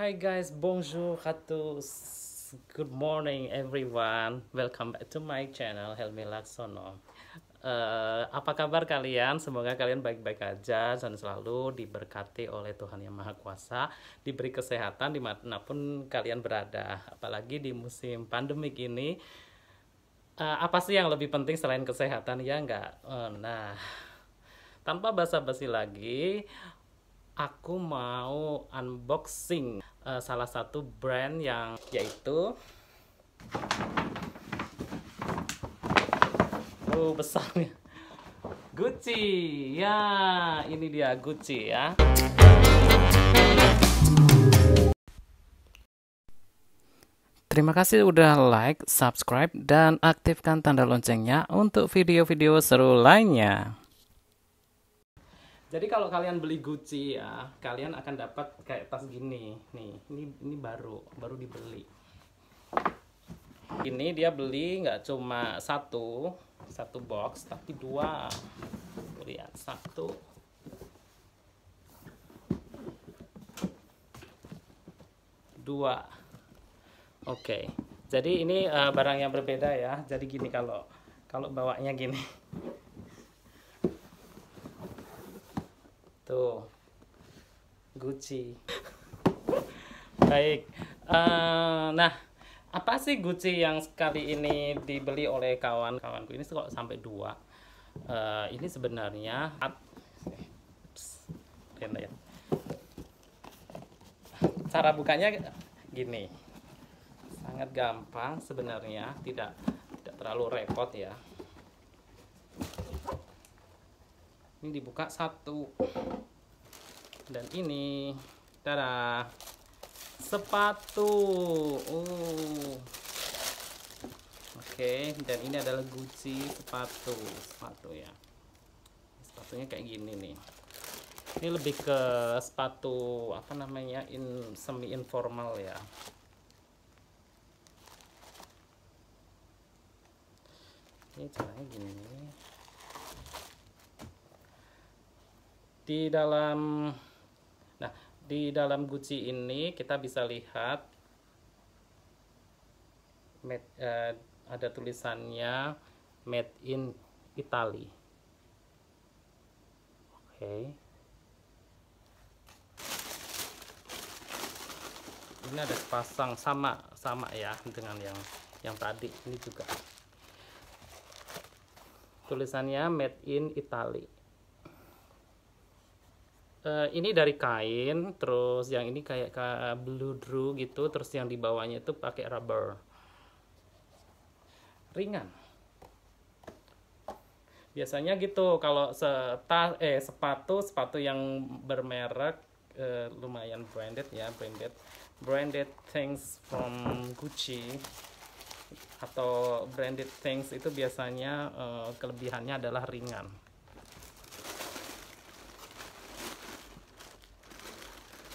Hi guys, bonjour à tous. Good morning everyone. Welcome back to my channel Helmi Laksono. Apa kabar kalian? Semoga kalian baik-baik aja dan selalu diberkati oleh Tuhan Yang Maha Kuasa, diberi kesehatan dimanapun kalian berada. Apalagi di musim pandemik ini, apa sih yang lebih penting selain kesehatan, ya enggak? Nah, tanpa basa-basi lagi, aku mau unboxing salah satu brand yang yaitu besarnya Gucci. Ya, ini dia Gucci ya. Terima kasih udah like, subscribe, dan aktifkan tanda loncengnya untuk video-video seru lainnya. Jadi kalau kalian beli Gucci ya, kalian akan dapat kayak tas gini. Nih, ini baru dibeli. Ini dia beli nggak cuma satu box, tapi dua. Lihat, satu, dua. Oke. Jadi ini barang yang berbeda ya. Jadi gini, kalau bawanya gini. Tuh, Gucci. Baik. Nah, apa sih Gucci yang sekali ini dibeli oleh kawanku ini kok sampai dua? Ini sebenarnya cara bukanya gini, sangat gampang sebenarnya, tidak terlalu repot ya. Ini dibuka satu, dan ini tada, sepatu. Oke, dan ini adalah Gucci sepatu ya. Sepatunya kayak gini nih. Ini lebih ke sepatu apa namanya, semi informal ya. Ini caranya gini. Di dalam Gucci ini kita bisa lihat ada tulisannya Made in Italy. Oke. Ini ada sepasang sama ya dengan yang tadi. Ini juga tulisannya Made in Italy. Ini dari kain, terus yang ini kayak bludru gitu, terus yang di bawahnya itu pakai rubber, ringan. Biasanya gitu kalau sepatu yang bermerek lumayan branded ya, branded things from Gucci atau branded things itu biasanya kelebihannya adalah ringan.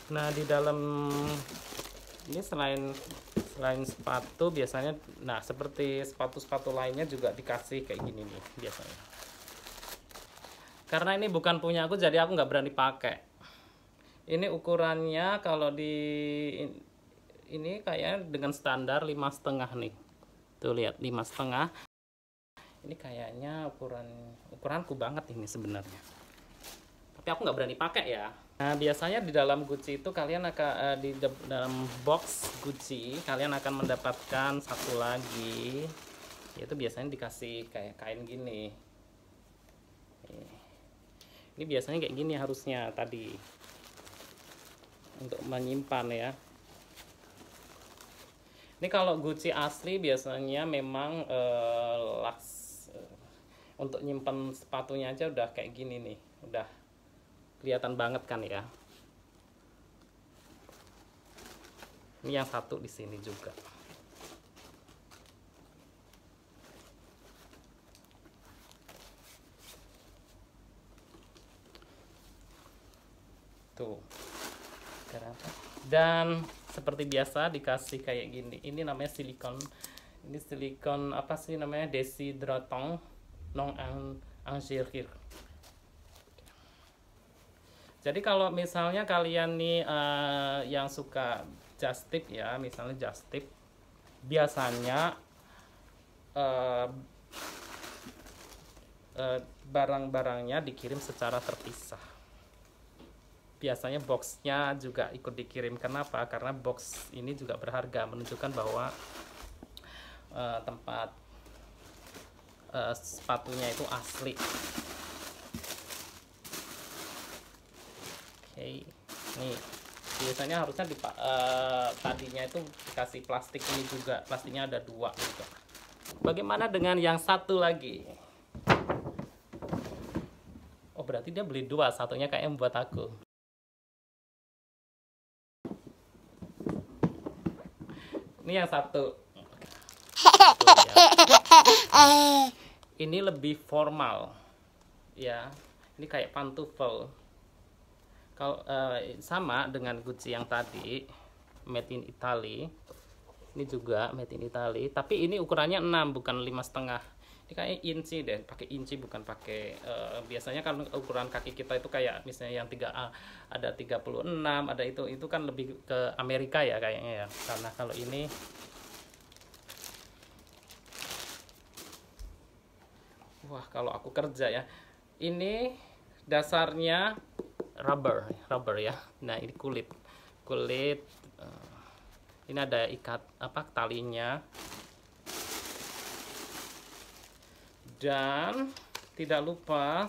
Nah, di dalam ini selain sepatu biasanya, nah seperti sepatu lainnya juga dikasih kayak gini nih biasanya. Karena ini bukan punya aku, jadi aku nggak berani pakai. Ini ukurannya kalau ini kayak dengan standar 5,5 nih. Tuh lihat, 5,5. Ini kayaknya ukuranku banget ini sebenarnya. Tapi aku nggak berani pakai ya. Nah, biasanya di dalam Gucci itu kalian akan di dalam box Gucci kalian akan mendapatkan satu lagi, yaitu biasanya dikasih kayak kain gini. Ini biasanya kayak gini harusnya tadi untuk menyimpan ya. Ini kalau Gucci asli biasanya memang untuk nyimpan sepatunya aja udah kayak gini nih, udah kelihatan banget kan ya. Ini yang satu di sini juga. Tuh. Dan seperti biasa dikasih kayak gini. Ini namanya silikon. Ini silikon apa sih namanya? Desidraton non anhydride. Jadi kalau misalnya kalian nih yang suka just tip ya, misalnya just tip, biasanya barang-barangnya dikirim secara terpisah. Biasanya boxnya juga ikut dikirim. Kenapa? Karena box ini juga berharga, menunjukkan bahwa tempat sepatunya itu asli. Oke, nih biasanya harusnya tadinya itu dikasih plastik ini juga, plastiknya ada 2 juga. Bagaimana dengan yang satu lagi? Oh, berarti dia beli 2, satunya kayak buat aku. Ini yang satu. Tuh, ya. Ini lebih formal, ya. Ini kayak pantufel. Kalau sama dengan Gucci yang tadi, made in Italy. Ini juga made in Italy, tapi ini ukurannya 6 bukan 5,5. Ini kayak inci deh, pakai inci bukan pakai biasanya kan ukuran kaki kita itu kayak misalnya yang 3A ada 36, ada itu kan lebih ke Amerika ya kayaknya ya. Karena kalau ini wah, kalau aku kerja ya. Ini dasarnya rubber ya. Nah, ini kulit. Ini ada ikat talinya. Dan tidak lupa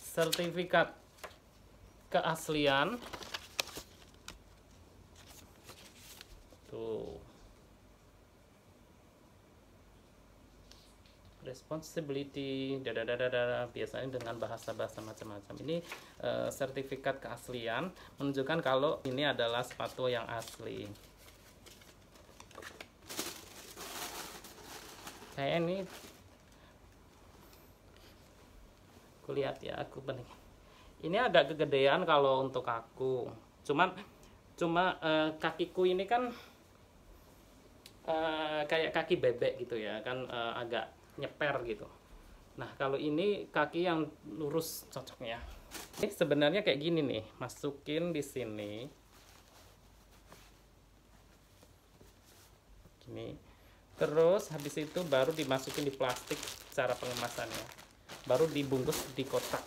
sertifikat keaslian. Tuh. Responsibility, biasanya dengan bahasa-bahasa macam-macam. Ini sertifikat keaslian, menunjukkan kalau ini adalah sepatu yang asli. Kayak ini, aku lihat ya, aku bening. Ini agak kegedean kalau untuk aku. Cuma kakiku ini kan kayak kaki bebek gitu ya, kan agak nyeper gitu. Nah, kalau ini kaki yang lurus cocoknya. Ini sebenarnya kayak gini nih, masukin di sini. Gini. Terus habis itu baru dimasukin di plastik cara pengemasannya. Baru dibungkus di kotak.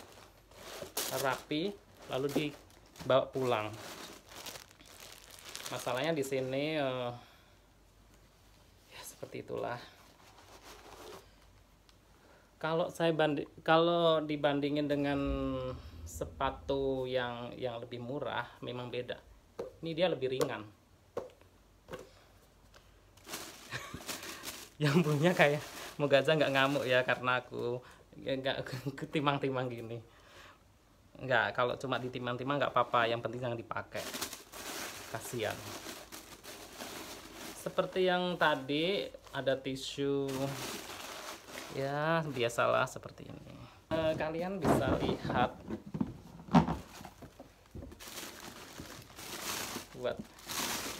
Rapi, lalu dibawa pulang. Masalahnya di sini ya seperti itulah. Kalau dibandingin dengan sepatu yang lebih murah, memang beda. Ini dia lebih ringan. Yang punya kayak moga aja nggak ngamuk ya, karena aku nggak ketimang-timang gini. Nggak, kalau cuma ditimang-timang nggak apa-apa, yang penting jangan dipakai. Kasihan. Seperti yang tadi ada tisu. Ya, biasalah seperti ini. Kalian bisa lihat buat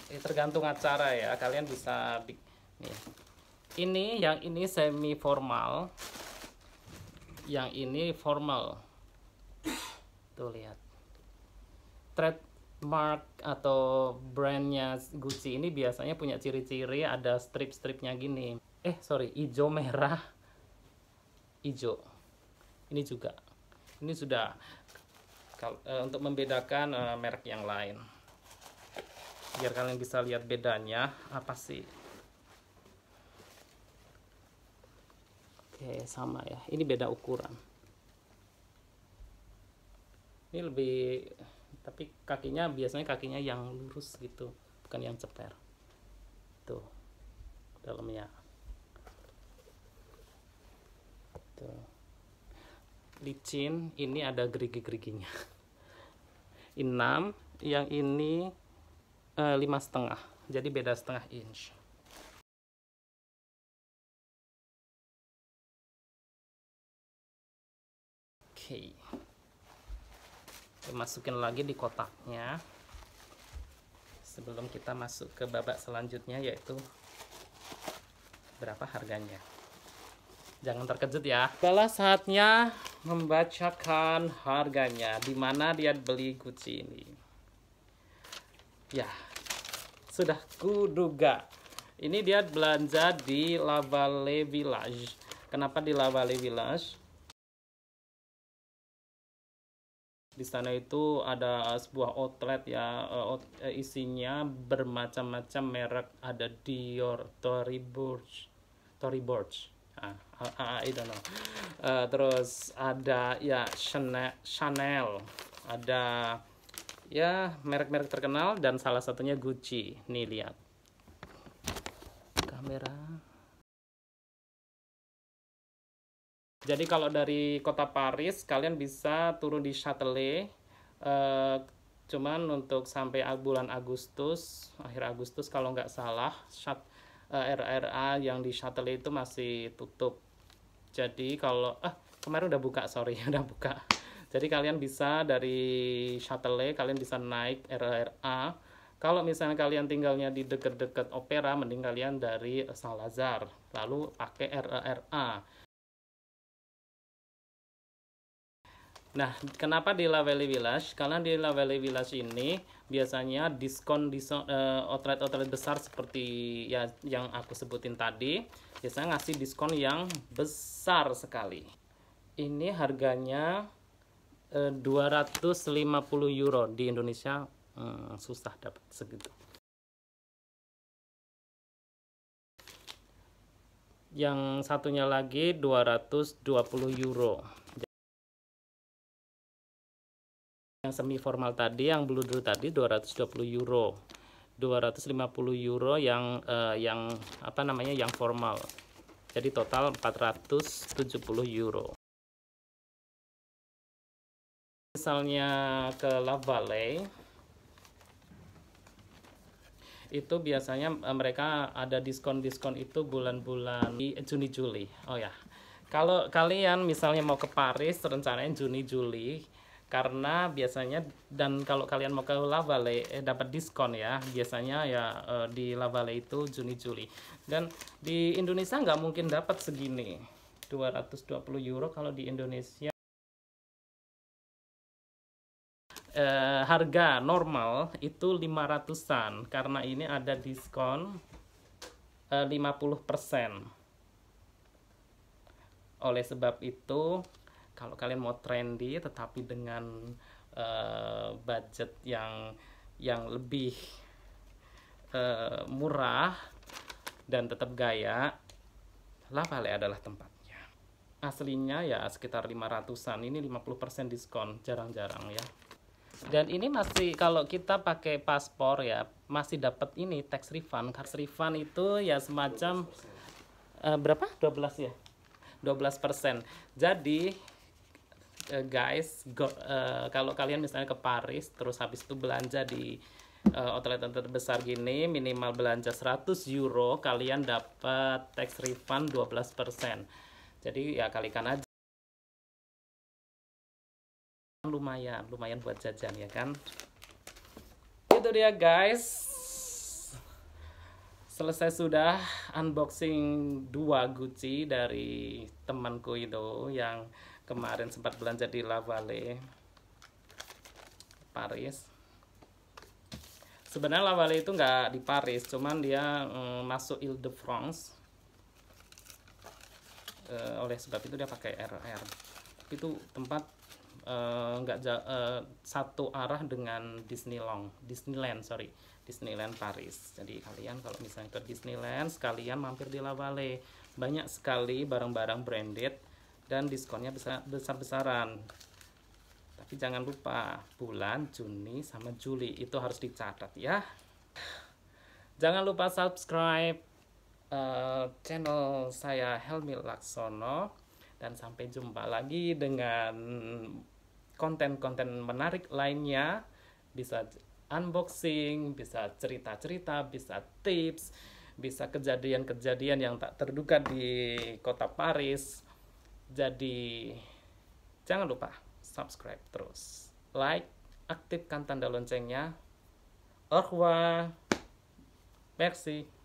tergantung acara ya. Kalian bisa nih. Yang ini semi formal. Yang ini formal. Tuh lihat. Trademark atau brandnya Gucci ini biasanya punya ciri-ciri ada strip-stripnya gini. Hijau merah. Hijau. Ini juga. Ini sudah untuk membedakan merek yang lain. Biar kalian bisa lihat bedanya apa sih. Oke, sama ya. Ini beda ukuran. Ini lebih, tapi biasanya kakinya yang lurus gitu, bukan yang ceper. Tuh. Dalamnya. Licin, ini ada gerigi-geriginya. 6, yang ini 5,5, jadi beda setengah inch. Oke, masukin lagi di kotaknya sebelum kita masuk ke babak selanjutnya, yaitu berapa harganya. Jangan terkejut ya. Adalah saatnya membacakan harganya, di mana dia beli Gucci ini. Ya, sudah kuduga. Ini dia belanja di La Vallée Village. Kenapa di La Vallée Village? Di sana itu ada sebuah outlet ya, isinya bermacam-macam merek. Ada Dior, Tory Burch, I don't know. Terus ada ya Chanel, ada ya merek-merek terkenal, dan salah satunya Gucci. Nih lihat kamera. Jadi kalau dari kota Paris kalian bisa turun di Châtelet, cuman untuk sampai bulan Agustus, akhir Agustus kalau nggak salah, RRA yang di Châtelet itu masih tutup. Jadi kalau kemarin udah buka, sorry udah buka. Jadi kalian bisa dari Châtelet, kalian bisa naik RRA. Kalau misalnya kalian tinggalnya di dekat-dekat opera, mending kalian dari Saint-Lazare lalu pakai RRA. Nah, kenapa di La Vallée Village? Karena di La Vallée Village ini biasanya diskon outlet-outlet besar seperti ya yang aku sebutin tadi, biasanya ngasih diskon yang besar sekali. Ini harganya 250 euro. Di Indonesia susah dapat segitu. Yang satunya lagi 220 euro. Yang semi formal tadi, yang blue dulu tadi 220 euro. 250 euro yang apa namanya, yang formal. Jadi total 470 euro. Misalnya ke La Vallée, itu biasanya mereka ada diskon-diskon itu bulan-bulan Juni Juli. Oh ya, kalau kalian misalnya mau ke Paris, rencanain Juni Juli, karena biasanya, dan kalau kalian mau ke La Vallée dapat diskon ya, biasanya ya di La Vallée itu Juni Juli. Dan di Indonesia nggak mungkin dapat segini, 220 euro kalau di Indonesia. Harga normal itu 500-an, karena ini ada diskon 50%. Oleh sebab itu, kalau kalian mau trendy tetapi dengan budget yang lebih murah dan tetap gaya, La Vallée adalah tempatnya. Aslinya ya sekitar 500-an, ini 50% diskon, jarang-jarang ya. Dan ini masih, kalau kita pakai paspor ya, masih dapat ini tax refund. Tax refund itu ya semacam berapa? 12 ya? 12%. Jadi guys, kalau kalian misalnya ke Paris terus habis itu belanja di outlet-outlet besar gini, minimal belanja 100 euro, kalian dapat tax refund 12%. Jadi ya kalikan aja. Lumayan buat jajan ya kan. Itu dia guys, selesai sudah unboxing 2 Gucci dari temanku itu yang kemarin sempat belanja di La Vallée Paris. Sebenarnya La Vallée itu nggak di Paris, cuman dia masuk Île-de-France. Oleh sebab itu dia pakai RR. Itu tempat nggak satu arah dengan Disneyland Paris. Jadi kalian kalau misalnya ke Disneyland, sekalian mampir di La Vallée. Banyak sekali barang-barang branded dan diskonnya besar-besaran. Tapi jangan lupa bulan Juni sama Juli itu harus dicatat ya. Jangan lupa subscribe channel saya Helmi Laksono, dan sampai jumpa lagi dengan konten-konten menarik lainnya. Bisa unboxing, bisa cerita-cerita, bisa tips, bisa kejadian-kejadian yang tak terduga di kota Paris. Jadi jangan lupa subscribe terus, like, aktifkan tanda loncengnya. Au revoir, merci.